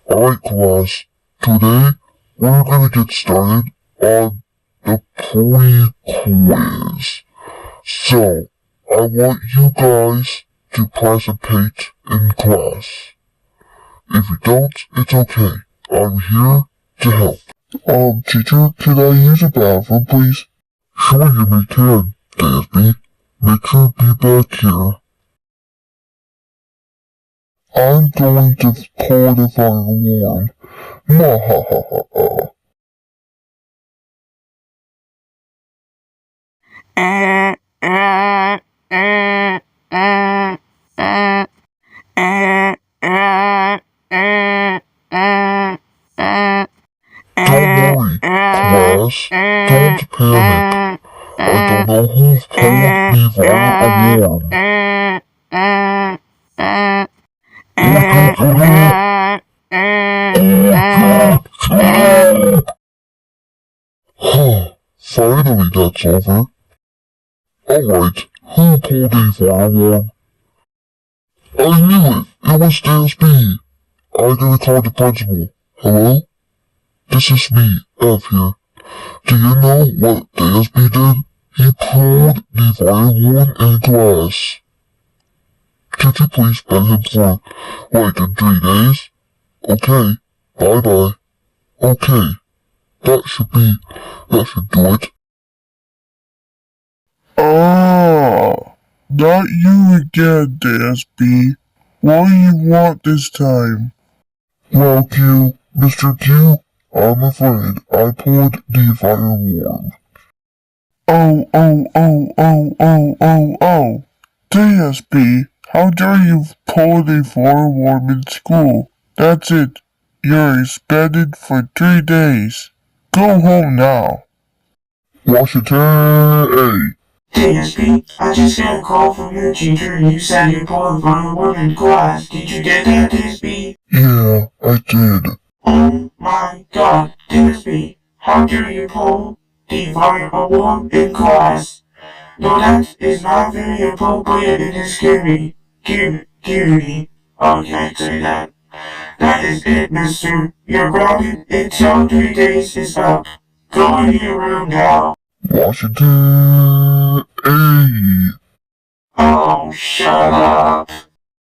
Alright class, today we're gonna get started on the pre-quiz. So, I want you guys to participate in class. If you don't, it's okay. I'm here to help. Teacher, can I use a bathroom, please? Sure, you may can, Gatsby. Make sure to be back here. I'm going to pull the fire alarm. Mwahahaha. Don't worry, class. Don't panic. I don't know who pulled the fire alarm. Finally, that's over. Alright, who pulled the fire alarm? I knew it! It was DSB! I'm gonna call the principal. Hello? This is me, F here. Do you know what DSB did? He pulled the fire alarm in class. Could you please ban him for, like, in 3 days? Okay, bye-bye. Okay, that should do it. Not you again, DSB. What do you want this time? Well, Q, Mr. Q, I'm afraid I pulled the fire alarm. Oh. DSB, how dare you pull the fire alarm in school? That's it. You're suspended for 3 days. Go home now. Washington, DSB, I just got a call from your teacher and you said you pulled the fire alarm in class. Did you get that, DSB? Yeah, I did. Oh my god, DSB, how dare you pull the fire alarm in class? No, that is not very appropriate in this community. I can't say that. That is it, mister. You're grounded until 3 days is up. Go into your room now. Washington, Oh, shut up.